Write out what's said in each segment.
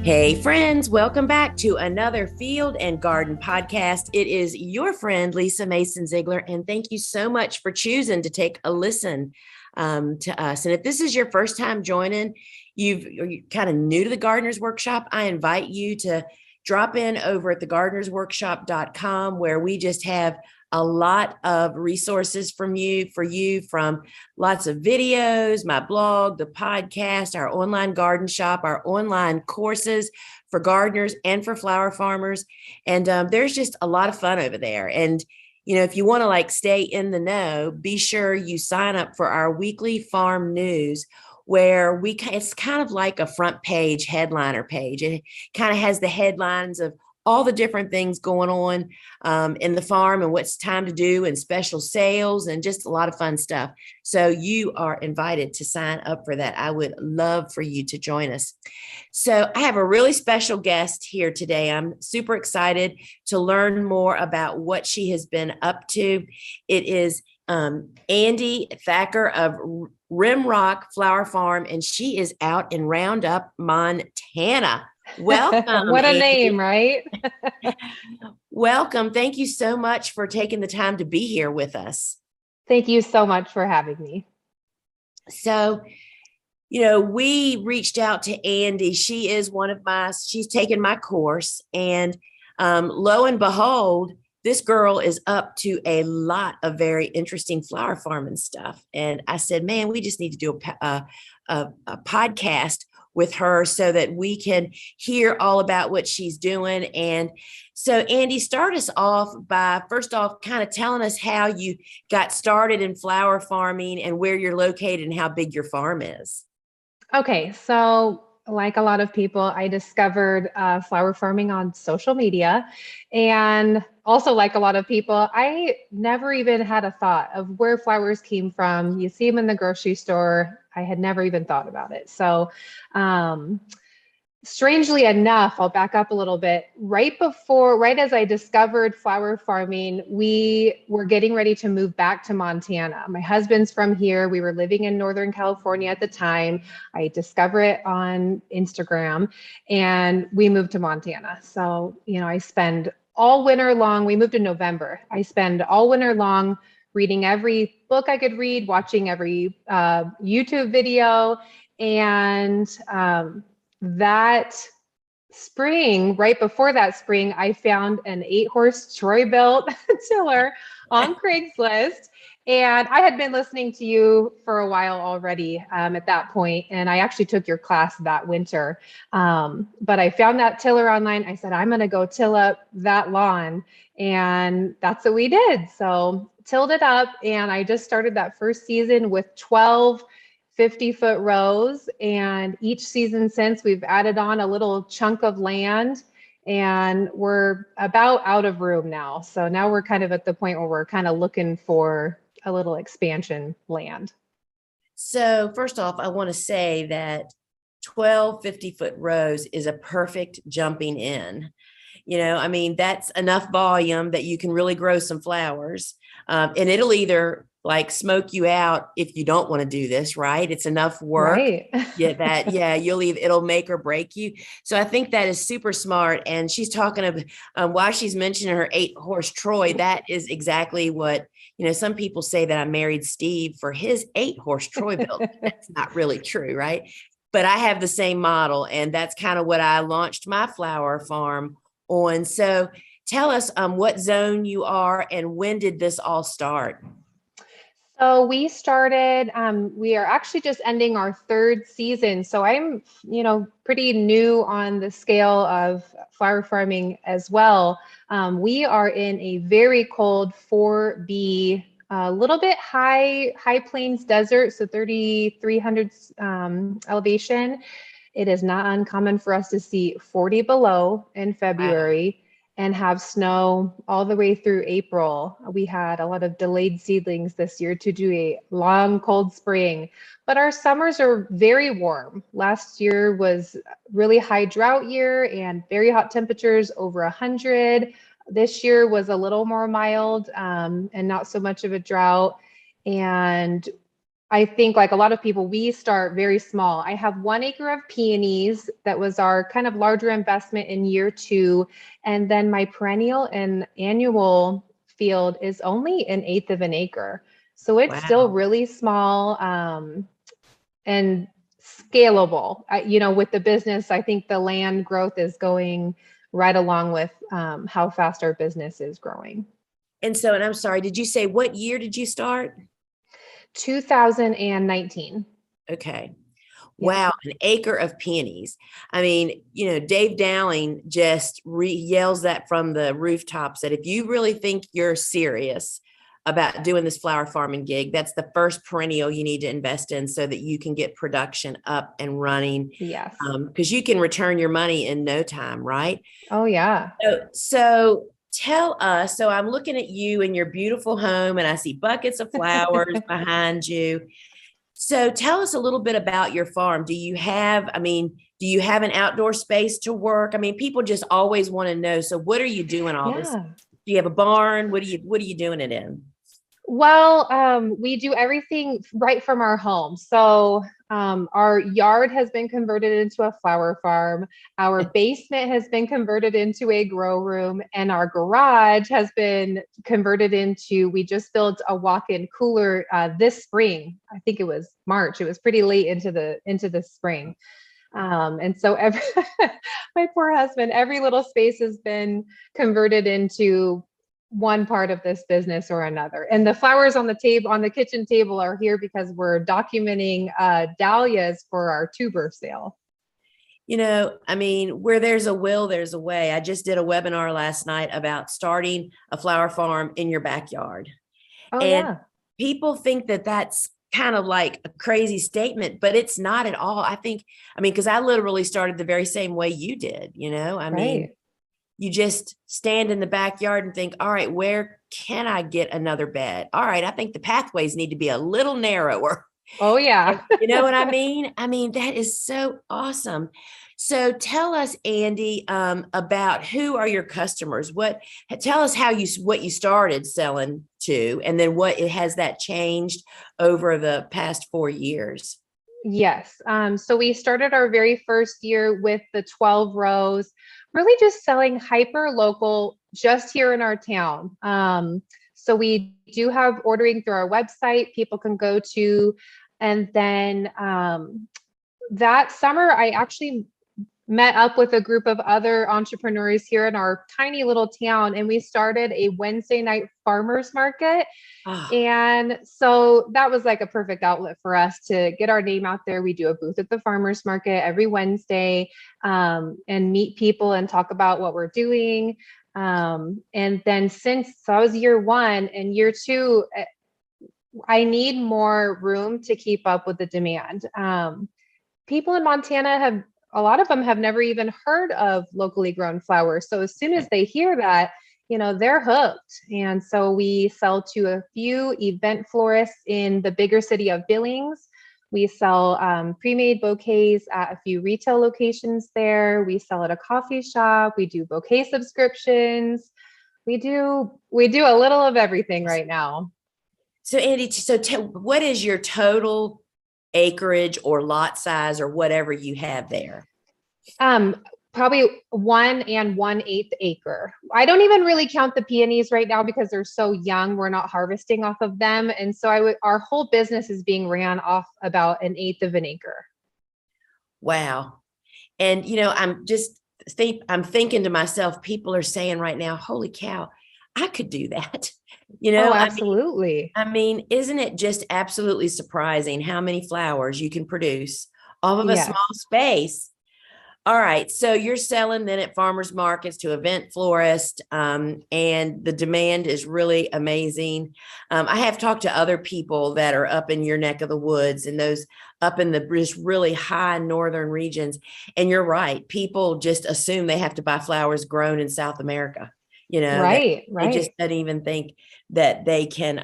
Hey, friends, welcome back to another Field and Garden podcast. It is your friend, Lisa Mason Ziegler, and thank you so much for choosing to take a listen to us. And if this is your first time joining, you're kind of new to the Gardener's Workshop, I invite you to drop in over at thegardenersworkshop.com, where we just have a lot of resources from lots of videos, my blog, the podcast, our online garden shop, our online courses for gardeners and for flower farmers. And there's just a lot of fun over there. And if you want to stay in the know, be sure you sign up for our weekly farm news, where it's kind of like a front page headliner page. It kind of has the headlines of all the different things going on in the farm and what's time to do and special sales and just a lot of fun stuff. So you are invited to sign up for that. I would love for you to join us. So I have a really special guest here today. I'm super excited to learn more about what she has been up to. It is Andi Thatcher of Rimrock Flower Farm, and she is out in Roundup, Montana. Welcome. What a Andi. name, right? Welcome. Thank you so much for taking the time to be here with us. Thank you so much for having me. So, we reached out to Andi. She is she's taken my course, and lo and behold, this girl is up to a lot of very interesting flower farming stuff. And I said, man, we just need to do a podcast with her so that we can hear all about what she's doing. And so, Andi, start us off by first off kind of telling us how you got started in flower farming and where you're located and how big your farm is. Okay, so like a lot of people, I discovered flower farming on social media. And also, like a lot of people, I never even had a thought of where flowers came from. You see them in the grocery store. I had never even thought about it. So, strangely enough, I'll back up a little bit. Right as I discovered flower farming, we were getting ready to move back to Montana. My husband's from here. We were living in Northern California at the time. I discovered it on Instagram and we moved to Montana. So, I spend all winter long, we moved in November. I spend all winter long reading every book I could read, watching every YouTube video, and that spring, right before that spring, I found an 8-horse Troy-Bilt tiller on Craigslist. And I had been listening to you for a while already at that point, and I actually took your class that winter. But I found that tiller online. I said, I'm going to go till up that lawn. And that's what we did. So tilled it up, and I just started that first season with 12 50-foot rows, and each season since we've added on a little chunk of land, and we're about out of room now. So now we're kind of at the point where we're kind of looking for a little expansion land. So first off, I want to say that 12 50-foot rows is a perfect jumping in. That's enough volume that you can really grow some flowers. And it'll either smoke you out if you don't want to do this, right? It's enough work. Right. It'll make or break you. So I think that is super smart. And she's talking about why she's mentioning her 8-horse Troy. That is exactly what, some people say that I married Steve for his 8-horse Troy-Bilt. That's not really true, right? But I have the same model, and that's kind of what I launched my flower farm on. So tell us what zone you are and when did this all start? So we started, we are actually just ending our 3rd season. So I'm, pretty new on the scale of flower farming as well. We are in a very cold 4B, a little bit high plains desert, so 3,300 elevation. It is not uncommon for us to see 40 below in February. Wow. And have snow all the way through April. We had a lot of delayed seedlings this year to do a long, cold spring, but our summers are very warm. Last year was really high drought year and very hot temperatures over 100. This year was a little more mild and not so much of a drought. And I think like a lot of people, we start very small. I have 1 acre of peonies. That was our kind of larger investment in year 2. And then my perennial and annual field is only 1/8 of an acre. So it's still Wow. really small, and scalable. With the business, I think the land growth is going right along with how fast our business is growing. And I'm sorry, did you say what year did you start? 2019. Okay. Yep. Wow, an acre of peonies. I mean, Dave Dowling just yells that from the rooftops that if you really think you're serious about doing this flower farming gig, that's the first perennial you need to invest in so that you can get production up and running. Yes. Because you can return your money in no time, right? Oh, yeah. So tell us. So I'm looking at you in your beautiful home, and I see buckets of flowers behind you. So tell us a little bit about your farm. Do you have an outdoor space to work? I mean, people just always want to know. So what are you doing all this? Yeah. Do you have a barn? What are you doing it in? Well, we do everything right from our home. So our yard has been converted into a flower farm. Our basement has been converted into a grow room, and our garage has been converted into. We just built a walk-in cooler this spring. I think it was March. It was pretty late into the spring. And so my poor husband, every little space has been converted into one part of this business or another. And the flowers on the kitchen table are here because we're documenting dahlias for our tuber sale. I mean, where there's a will, there's a way. I just did a webinar last night about starting a flower farm in your backyard. Oh, And yeah. people think that that's kind of like a crazy statement, but it's not at all. Because I literally started the very same way you did, I mean, Right. you just stand in the backyard and think, all right, where can I get another bed? All right, I think the pathways need to be a little narrower. Oh, yeah. You know what I mean? I mean, that is so awesome. So tell us, Andi, about who are your customers? Tell us what you started selling to, and then has that changed over the past 4 years? Yes. So we started our very first year with the 12 rows, really just selling hyper local just here in our town. So we do have ordering through our website, people can go to. And then that summer, I actually met up with a group of other entrepreneurs here in our tiny little town, and we started a Wednesday night farmers market. Oh, And so that was like a perfect outlet for us to get our name out there. We do a booth at the farmers market every Wednesday, and meet people and talk about what we're doing. And then so I was year 1, and year 2, I need more room to keep up with the demand. People in Montana a lot of them have never even heard of locally grown flowers. So as soon as they hear that, they're hooked. And so we sell to a few event florists in the bigger city of Billings. We sell pre-made bouquets at a few retail locations there. We sell at a coffee shop. We do bouquet subscriptions. We do a little of everything right now. so Andi, what is your total acreage or lot size or whatever you have there? Probably 1 1/8 acre. I don't even really count the peonies right now because they're so young. We're not harvesting off of them. And so our whole business is being ran off about 1/8 of an acre. Wow. And I'm thinking to myself, people are saying right now, holy cow, I could do that. Oh, I mean, absolutely. isn't it just absolutely surprising how many flowers you can produce off of a Yes. small space? All right. So you're selling then at farmers markets to event florists, and the demand is really amazing. I have talked to other people that are up in your neck of the woods and those up in the just really high northern regions. And you're right. People just assume they have to buy flowers grown in South America, that Right. they just Right. don't even think that they can,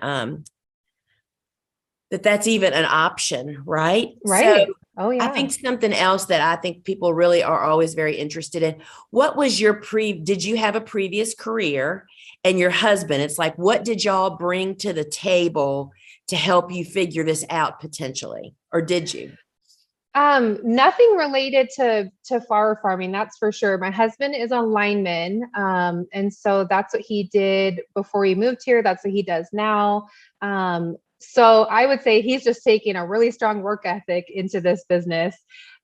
that's even an option, right? So Right. Oh, I yeah. think something else that I think people really are always very interested in. Did you have a previous career, and your husband? It's like, what did y'all bring to the table to help you figure this out potentially, or did you? Nothing related to flower farming, that's for sure. My husband is a lineman, and so that's what he did before he moved here. That's what he does now. So I would say he's just taking a really strong work ethic into this business.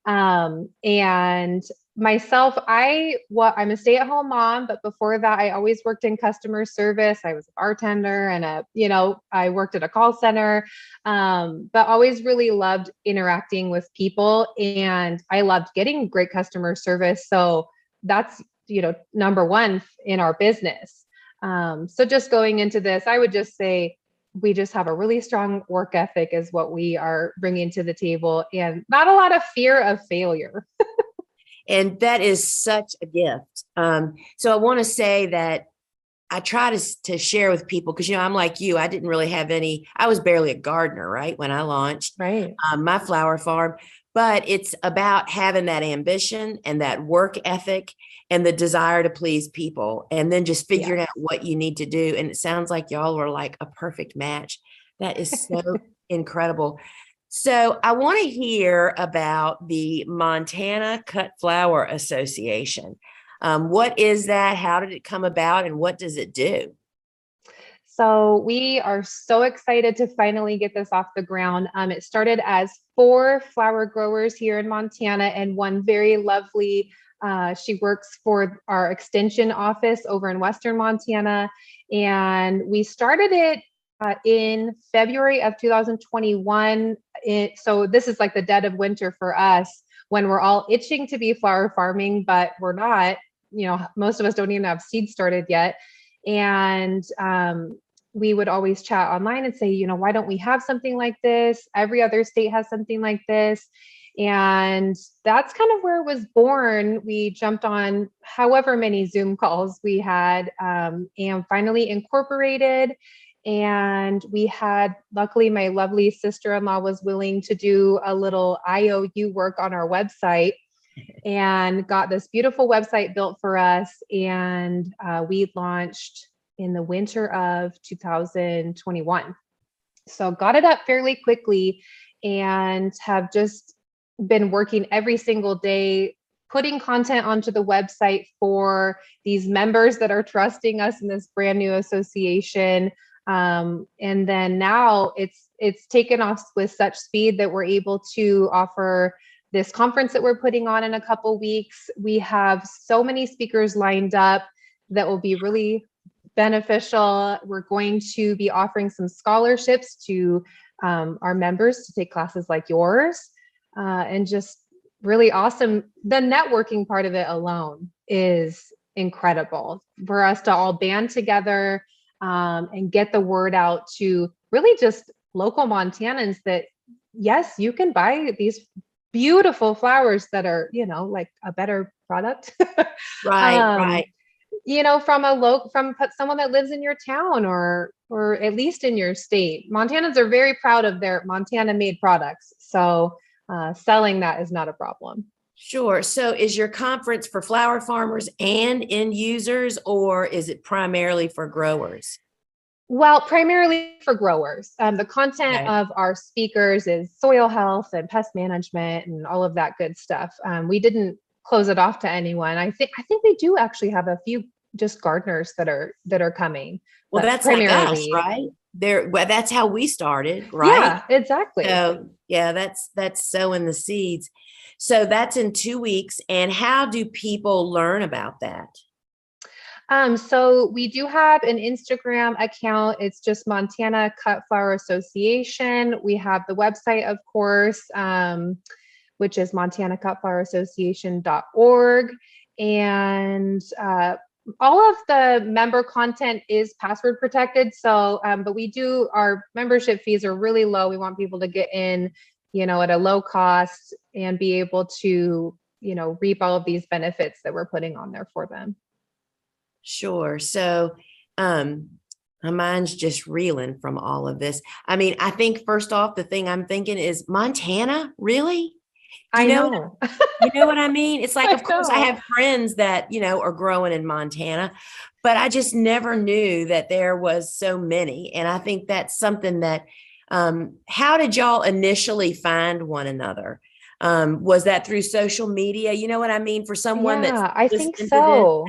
And myself, I'm a stay-at-home mom, but before that, I always worked in customer service. I was a bartender and I worked at a call center, but always really loved interacting with people, and I loved getting great customer service. So that's, number one in our business. So just going into this, I would just say we just have a really strong work ethic is what we are bringing to the table, and not a lot of fear of failure. And that is such a gift. So I want to say that I try to share with people, because, I'm like you, I didn't really have I was barely a gardener, right, when I launched my flower farm. But it's about having that ambition and that work ethic and the desire to please people, and then just figuring out what you need to do. And it sounds like y'all were like a perfect match. That is so incredible. So I want to hear about the Montana Cut Flower Association. What is that? How did it come about? And what does it do? So we are so excited to finally get this off the ground. It started as 4 flower growers here in Montana, and one very lovely, she works for our extension office over in Western Montana. And we started it in February of 2021. So this is like the dead of winter for us, when we're all itching to be flower farming, but we're not, most of us don't even have seeds started yet. And we would always chat online and say, why don't we have something like this? Every other state has something like this. And that's kind of where it was born. We jumped on however many Zoom calls we had, and finally incorporated. And we had, luckily, my lovely sister-in-law was willing to do a little IOU work on our website, and got this beautiful website built for us. And we launched in the winter of 2021. So got it up fairly quickly, and have just been working every single day, putting content onto the website for these members that are trusting us in this brand new association. And then now it's taken off with such speed that we're able to offer this conference that we're putting on in a couple weeks. We have so many speakers lined up that will be really beneficial. We're going to be offering some scholarships to our members to take classes like yours, and just really awesome. The networking part of it alone is incredible for us to all band together, and get the word out to really just local Montanans that, yes, you can buy these beautiful flowers that are, like a better product. Right. From someone that lives in your town, or at least in your state. Montanans are very proud of their Montana made products. So selling that is not a problem. Sure. So is your conference for flower farmers and end users, or is it primarily for growers? Well, primarily for growers. The content of our speakers is soil health and pest management and all of that good stuff. We didn't close it off to anyone. I think they do actually have a few just gardeners that are coming. Well, that's primarily like us, right? That's how we started, right? Yeah, exactly. So yeah, that's sowing the seeds. So that's in 2 weeks. And how do people learn about that? So we do have an Instagram account. It's just Montana Cut Flower Association. We have the website, of course, which is montanacutflowerassociation.org. And all of the member content is password protected. So, but our membership fees are really low. We want people to get in, at a low cost and be able to, reap all of these benefits that we're putting on there for them. Sure. So, my mind's just reeling from all of this. I mean, I think first off, the thing I'm thinking is Montana, really? I know. You know what I mean? It's like, of course, I have friends that, are growing in Montana, but I just never knew that there was so many. And I think that's something that How did y'all initially find one another? Was that through social media? You know what I mean? For someone that's Yeah, I think listening to this. so.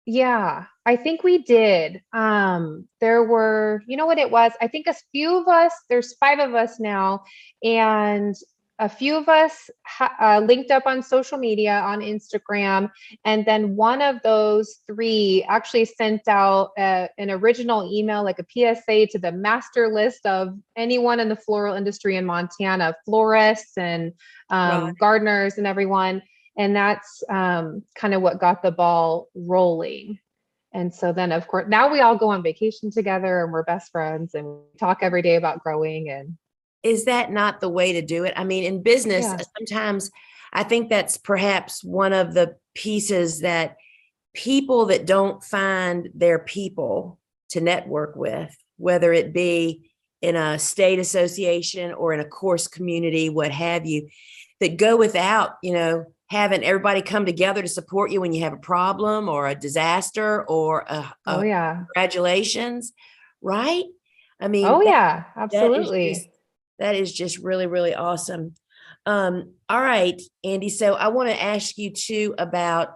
Yeah, I think we did. There were, you know what it was? I think a few of us, there's five of us now, and a few of us linked up on social media on Instagram. And then one of those three actually sent out an original email, like a PSA to the master list of anyone in the floral industry in Montana, florists and Right. gardeners and everyone. And that's kind of what got the ball rolling. And so then, of course, now we all go on vacation together and we're best friends and we talk every day about growing. And Is that not the way to do it? I mean, in business, yeah, sometimes I think that's perhaps one of the pieces that people that don't find their people to network with, whether it be in a state association or in a course community, what have you, that go without, having everybody come together to support you when you have a problem or a disaster or oh, a yeah. congratulations, right? I Oh, mean, yeah, that is just absolutely. that is just really, really awesome. All right, Andy. So I want to ask you too about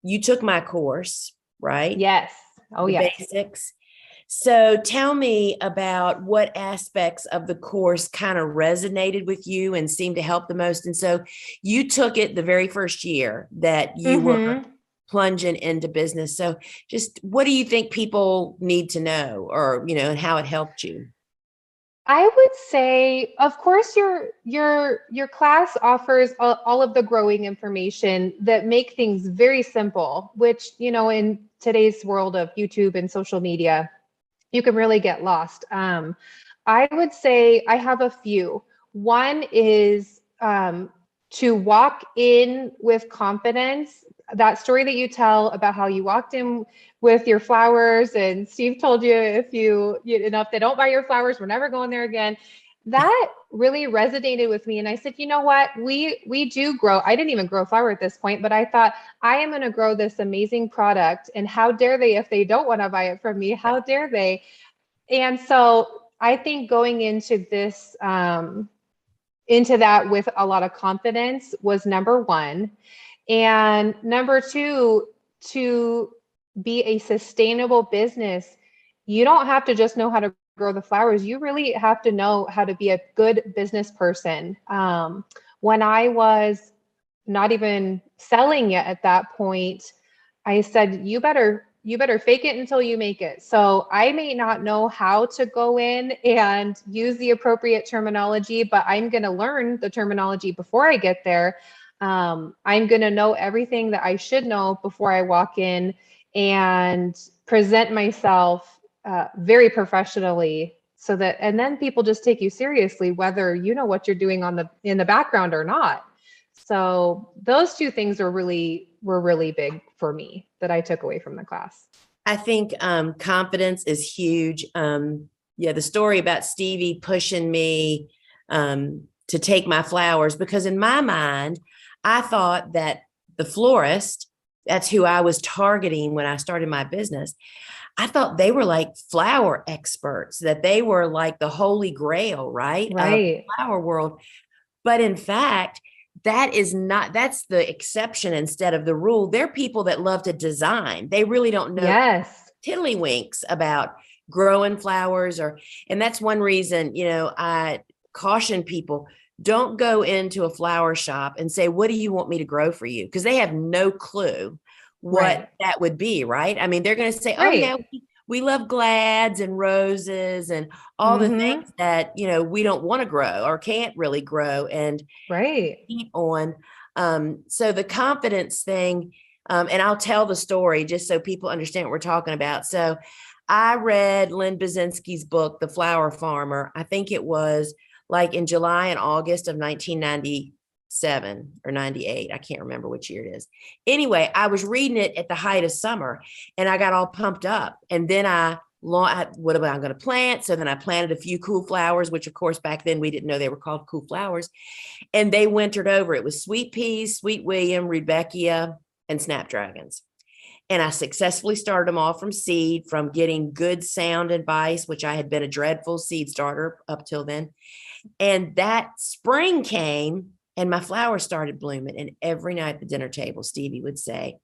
you took my course, right? Yes. Oh, The yes. basics. So tell me about what aspects of the course kind of resonated with you and seemed to help the most. And so you took it the very first year that you were Hmm. plunging into business. So just what do you think people need to know or, and how it helped you? I would say, of course, your class offers all of the growing information that make things very simple, which, in today's world of YouTube and social media, you can really get lost. I would say I have a few. One is to walk in with confidence. That story that you tell about how you walked in with your flowers, and Steve told you if they don't buy your flowers, we're never going there again. That really resonated with me, and I said, you know what, we do grow. I didn't even grow flower at this point, but I thought I am going to grow this amazing product, and how dare they if they don't want to buy it from me? How dare they? And so I think going into this, into that with a lot of confidence was number one. And number two, to be a sustainable business, you don't have to just know how to grow the flowers. You really have to know how to be a good business person. When I was not even selling yet at that point, I said, you better fake it until you make it. So I may not know how to go in and use the appropriate terminology, but I'm going to learn the terminology before I get there. I'm going to know everything that I should know before I walk in and present myself very professionally, so that, and then people just take you seriously, whether you know what you're doing in the background or not. So those two things were really big for me that I took away from the class. I think confidence is huge. Yeah, the story about Stevie pushing me to take my flowers, because in my mind, I thought that the florist, that's who I was targeting when I started my business. I thought they were like flower experts, that they were like the holy grail, right, of the Right. flower world. But in fact, that's the exception instead of the rule. They're people that love to design. They really don't know Yes. tiddlywinks about growing flowers, and that's one reason, I caution people, don't go into a flower shop and say, what do you want me to grow for you? Because they have no clue what Right. that would be, right? I mean, they're going to say, oh yeah, Right. we love glads and roses and all the Mm-hmm. things that, we don't want to grow or can't really grow and Right. keep on. So the confidence thing, and I'll tell the story just so people understand what we're talking about. So I read Lynn Basinski's book, The Flower Farmer. I think it was like in July and August of 1997 or 98. I can't remember which year it is. Anyway, I was reading it at the height of summer and I got all pumped up. And then what am I going to plant? So then I planted a few cool flowers, which of course back then we didn't know they were called cool flowers. And they wintered over. It was sweet peas, sweet William, Rudbeckia, and snapdragons. And I successfully started them all from seed, from getting good sound advice, which I had been a dreadful seed starter up till then. And that spring came and my flowers started blooming. And every night at the dinner table, Stevie would say,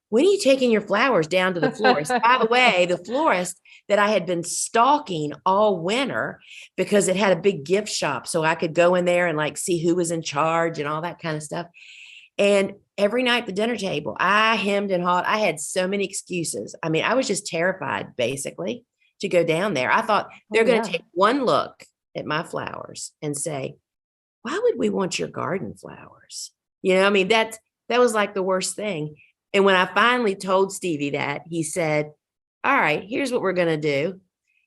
when are you taking your flowers down to the florist? By the way, the florist that I had been stalking all winter because it had a big gift shop. So I could go in there and like see who was in charge and all that kind of stuff. And every night at the dinner table, I hemmed and hawed. I had so many excuses. I mean, I was just terrified, basically, to go down there. I thought they're going to take one look at my flowers and say, why would we want your garden flowers? You know, I mean, that was like the worst thing. And when I finally told Stevie that, he said, all right, here's what we're going to do.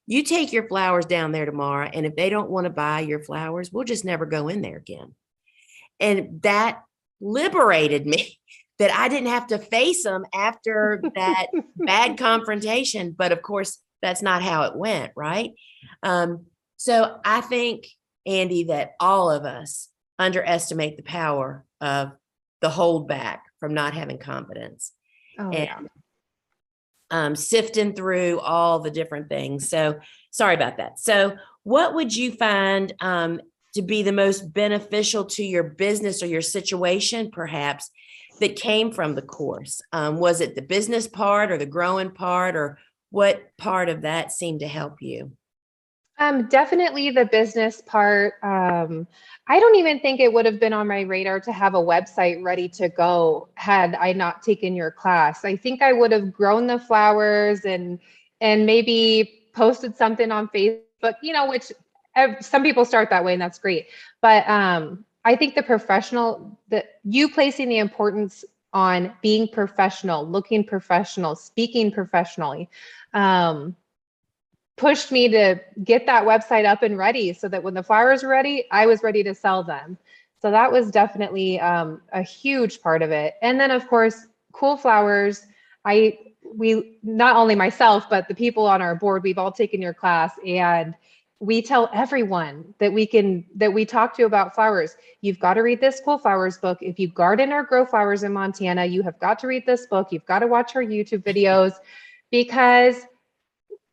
You take your flowers down there tomorrow. And if they don't want to buy your flowers, we'll just never go in there again. And that liberated me, that I didn't have to face them after that bad confrontation. But of course, that's not how it went, right? So I think, Andi, that all of us underestimate the power of the holdback from not having confidence. Sifting through all the different things. So sorry about that. So what would you find to be the most beneficial to your business or your situation, perhaps, that came from the course? Was it the business part or the growing part, or what part of that seemed to help you? Definitely the business part. I don't even think it would have been on my radar to have a website ready to go had I not taken your class. I think I would have grown the flowers and maybe posted something on Facebook, you know, which some people start that way and that's great. But I think you placing the importance on being professional, looking professional, speaking professionally, pushed me to get that website up and ready so that when the flowers were ready, I was ready to sell them. So that was definitely a huge part of it. And then of course, Cool Flowers, we not only myself, but the people on our board, we've all taken your class, and we tell everyone that we talk to about flowers. You've got to read this Cool Flowers book. If you garden or grow flowers in Montana, you have got to read this book. You've got to watch our YouTube videos, because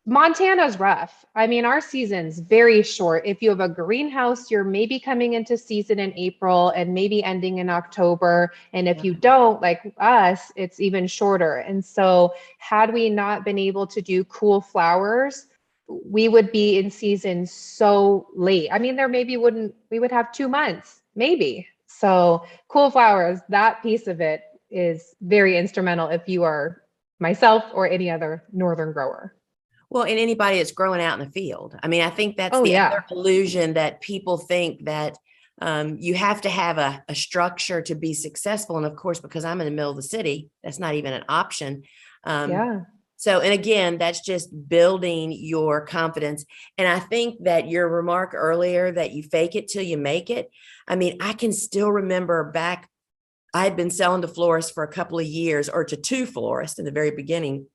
Montana's rough. I mean, our season's very short. If you have a greenhouse, you're maybe coming into season in April and maybe ending in October. And if you don't, like us, it's even shorter. And so had we not been able to do Cool Flowers, we would be in season so late. I mean, we would have 2 months, maybe. So Cool Flowers, that piece of it is very instrumental if you are myself or any other northern grower. Well, and anybody that's growing out in the field. I mean, I think that's other illusion, that people think that you have to have a structure to be successful. And of course, because I'm in the middle of the city, that's not even an option. So, and again, that's just building your confidence. And I think that your remark earlier that you fake it till you make it. I mean, I can still remember back, I had been selling to florists for a couple of years, or to two florists in the very beginning.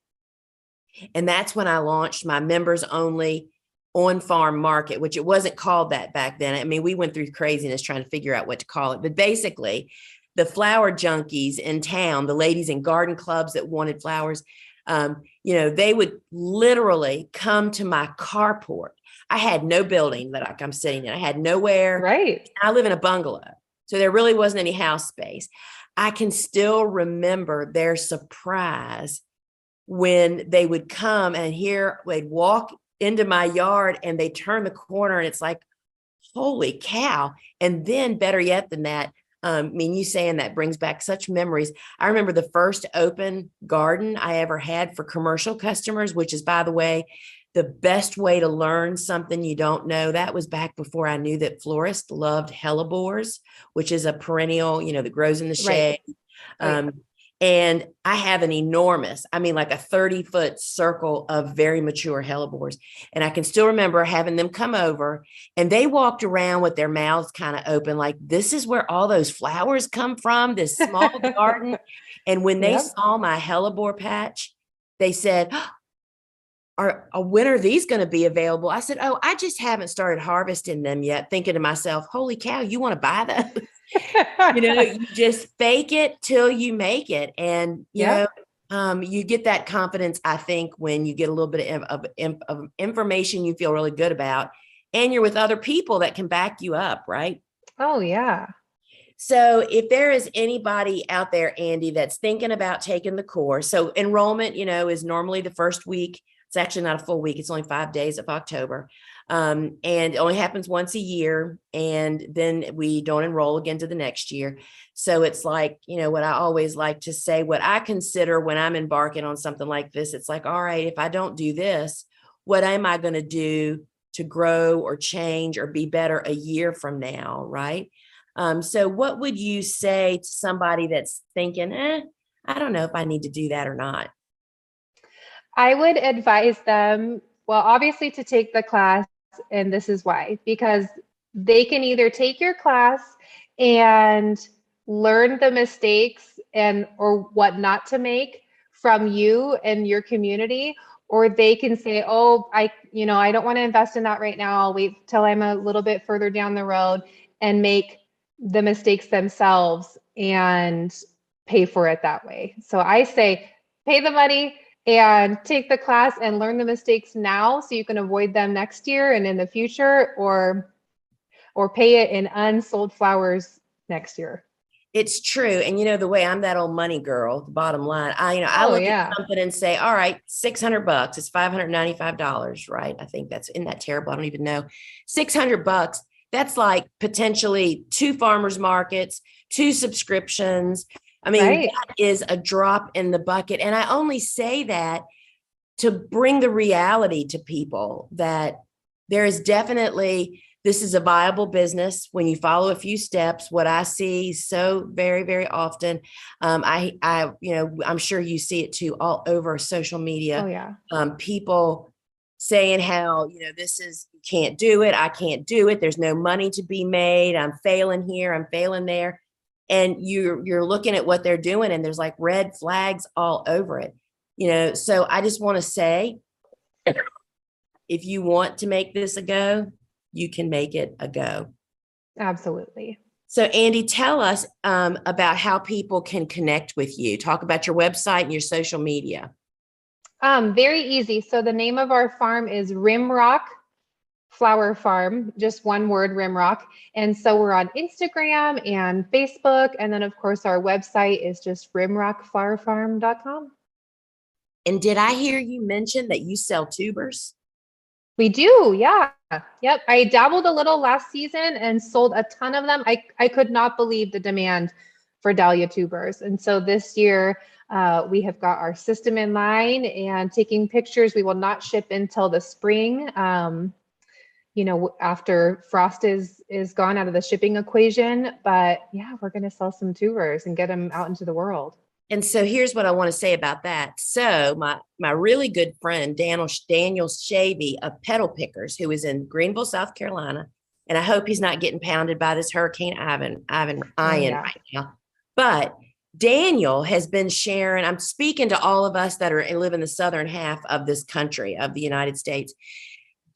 And that's when I launched my members only on-farm market, which it wasn't called that back then. I mean, we went through craziness trying to figure out what to call it. But basically, the flower junkies in town, the ladies in garden clubs that wanted flowers, they would literally come to my carport. I had no building that I'm sitting in. I had nowhere. Right. I live in a bungalow, so there really wasn't any house space. I can still remember their surprise when they would come and they'd walk into my yard and they turn the corner and it's like, holy cow. And then better yet than that, I mean, you saying that brings back such memories. I remember the first open garden I ever had for commercial customers, which is, by the way, the best way to learn something you don't know. That was back before I knew that florists loved hellebores, which is a perennial, that grows in the shade. Right. And I have an enormous, like a 30-foot circle of very mature hellebores. And I can still remember having them come over, and they walked around with their mouths kind of open, like, this is where all those flowers come from, this small garden. And when they saw my hellebore patch, they said, when are these going to be available? I said, I just haven't started harvesting them yet, thinking to myself, holy cow, you want to buy those? You just fake it till you make it. And, You get that confidence, I think, when you get a little bit of information you feel really good about, and you're with other people that can back you up, right? Oh, yeah. So if there is anybody out there, Andi, that's thinking about taking the course, so enrollment, is normally the first week. It's actually not a full week. It's only 5 days of October. And it only happens once a year. And then we don't enroll again to the next year. So it's like, what I always like to say, what I consider when I'm embarking on something like this, it's like, all right, if I don't do this, what am I going to do to grow or change or be better a year from now, right? So what would you say to somebody that's thinking, I don't know if I need to do that or not? I would advise them, well, obviously to take the class, and this is why, because they can either take your class and learn the mistakes and or what not to make from you and your community, or they can say, oh, I don't want to invest in that right now. I'll wait till I'm a little bit further down the road and make the mistakes themselves and pay for it that way. So I say, pay the money and take the class and learn the mistakes now so you can avoid them next year and in the future, or pay it in unsold flowers next year. It's true. And the way I'm that old money girl, the bottom line, I Oh look at yeah. something and say, all right, $600, it's $595, right? I think that's, isn't that terrible? I don't even know. $600, that's like potentially 2 farmers markets, 2 subscriptions. I mean, Right. that is a drop in the bucket. And I only say that to bring the reality to people that there is definitely, this is a viable business when you follow a few steps. What I see so very, very often, I'm sure you see it too all over social Oh media. yeah. People saying how, this is, you can't do it. I can't do it. There's no money to be made. I'm failing here. I'm failing there. And you're looking at what they're doing and there's like red flags all over it. So I just want to say, if you want to make this a go, you can make it a go. Absolutely. So, Andi, tell us about how people can connect with you. Talk about your website and your social media. Very easy. So the name of our farm is Rimrock Flower Farm, just one word, Rimrock. And so we're on Instagram and Facebook. And then, of course, our website is just rimrockflowerfarm.com. And did I hear you mention that you sell tubers? We do, yeah. Yep. I dabbled a little last season and sold a ton of them. I could not believe the demand for dahlia tubers. And so this year, we have got our system in line and taking pictures. We will not ship until the spring. After frost is gone out of the shipping equation. But yeah, we're going to sell some tubers and get them out into the world. And so here's what I want to say about that. So my really good friend, Daniel Shavy of Pedal Pickers, who is in Greenville, South Carolina, and I hope he's not getting pounded by this Hurricane Ian right now. But Daniel has been sharing, I'm speaking to all of us that live in the southern half of this country, of the United States.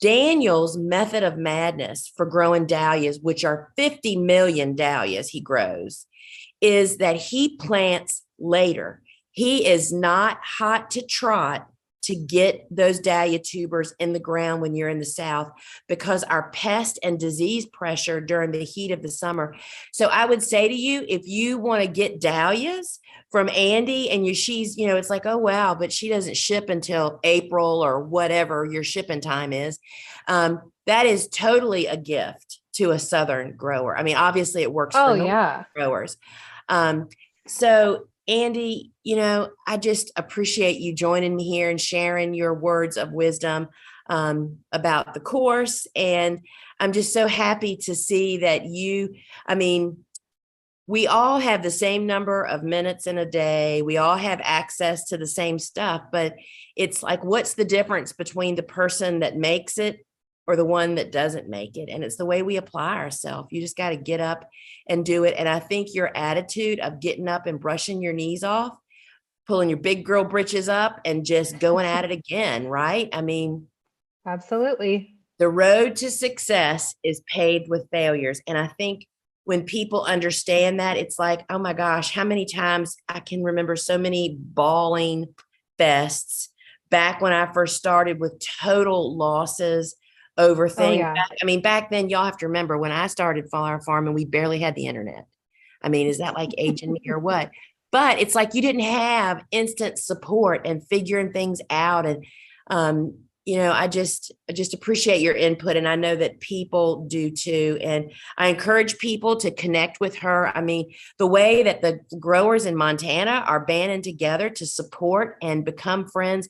Daniel's method of madness for growing dahlias, which are 50 million dahlias he grows, is that he plants later. He is not hot to trot to get those dahlia tubers in the ground when you're in the South because our pest and disease pressure during the heat of the summer. So I would say to you, if you want to get dahlias from Andi and she's, it's like, oh, wow, but she doesn't ship until April or whatever your shipping time is. That is totally a gift to a Southern grower. I mean, obviously it works for yeah. growers. So Andi, I just appreciate you joining me here and sharing your words of wisdom about the course. And I'm just so happy to see that we all have the same number of minutes in a day. We all have access to the same stuff, but it's like, what's the difference between the person that makes it or the one that doesn't make it? And it's the way we apply ourselves. You just got to get up and do it. And I think your attitude of getting up and brushing your knees off, pulling your big girl britches up and just going at it again, right? I mean, absolutely. The road to success is paved with failures. And I think when people understand that, it's like, oh my gosh, how many times I can remember so many bawling fests back when I first started with total losses over Oh things. yeah. I mean, back then, y'all have to remember when I started flower farming, we barely had the internet. I mean, is that like aging me or what? But it's like you didn't have instant support and figuring things out. And I just appreciate your input, and I know that people do too. And I encourage people to connect with her. I mean, the way that the growers in Montana are banding together to support and become friends,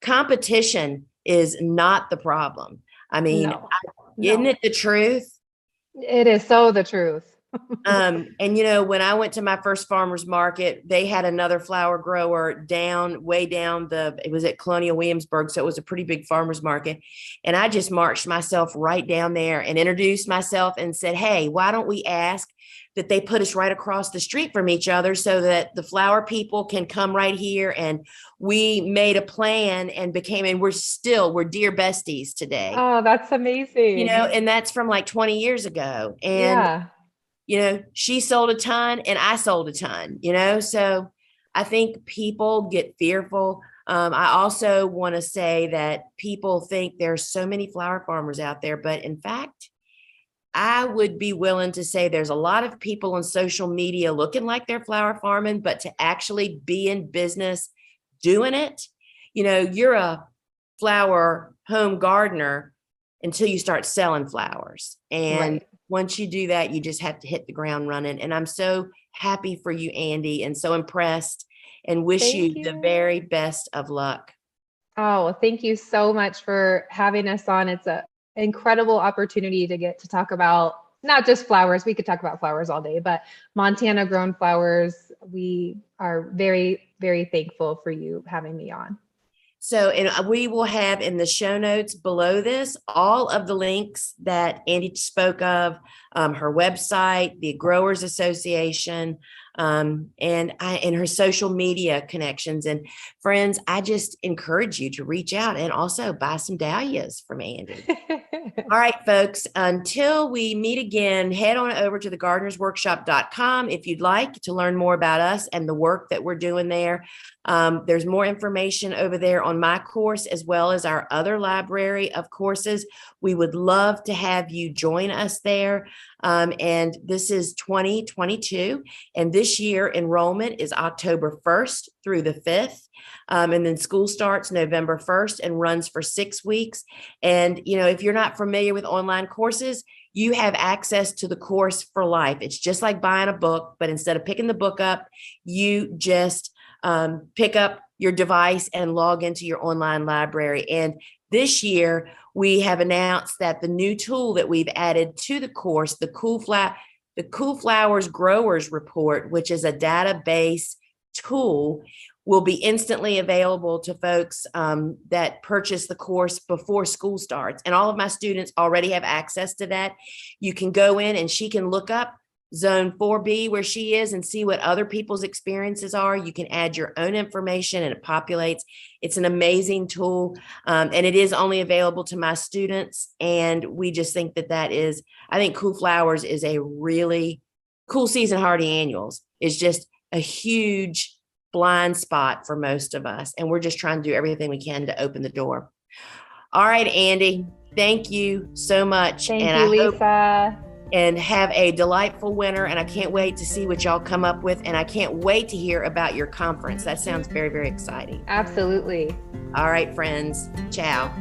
competition is not the problem. I mean, No, isn't no. it the truth? It is so the truth. And when I went to my first farmer's market, they had another flower grower way down it was at Colonial Williamsburg. So it was a pretty big farmer's market. And I just marched myself right down there and introduced myself and said, hey, why don't we ask that they put us right across the street from each other so that the flower people can come right here? And we made a plan and we're dear besties today, Oh, that's amazing. and that's from like 20 years ago. And Yeah. she sold a ton and I sold a ton, so I think people get fearful. I also want to say that people think there's so many flower farmers out there, but in fact, I would be willing to say there's a lot of people on social media looking like they're flower farming, but to actually be in business doing it, you're a flower home gardener until you start selling flowers. And Right. once you do that, you just have to hit the ground running. And I'm so happy for you, Andi, and so impressed, and wish Thank you the you. very best of luck. Oh, well, thank you so much for having us on. It's an incredible opportunity to get to talk about not just flowers. We could talk about flowers all day, but Montana grown flowers. We are very, very thankful for you having me on. So, and we will have in the show notes below this all of the links that Andi spoke of, her website, the Growers Association, and her social media connections. And friends, I just encourage you to reach out and also buy some dahlias from Andi. All right, folks, until we meet again, head on over to thegardenersworkshop.com if you'd like to learn more about us and the work that we're doing there. There's more information over there on my course, as well as our other library of courses. We would love to have you join us there. And this is 2022. And this year, enrollment is October 1st through the 5th. And then school starts November 1st and runs for 6 weeks. And, if you're not familiar with online courses, you have access to the course for life. It's just like buying a book, but instead of picking the book up, you just pick up your device and log into your online library. And this year, we have announced that the new tool that we've added to the course, the Cool Flowers Growers Report, which is a database tool, will be instantly available to folks that purchase the course before school starts. And all of my students already have access to that. You can go in and she can look up Zone 4B where she is and see what other people's experiences are. You can add your own information and it populates. It's an amazing tool. And it is only available to my students. And we just think I think Cool Flowers is a really Cool Season Hardy Annuals is just a huge blind spot for most of us. And we're just trying to do everything we can to open the door. All right, Andi, thank you so much. Thank you, Lisa. And have a delightful winter. And I can't wait to see what y'all come up with. And I can't wait to hear about your conference. That sounds very, very exciting. Absolutely. All right, friends. Ciao.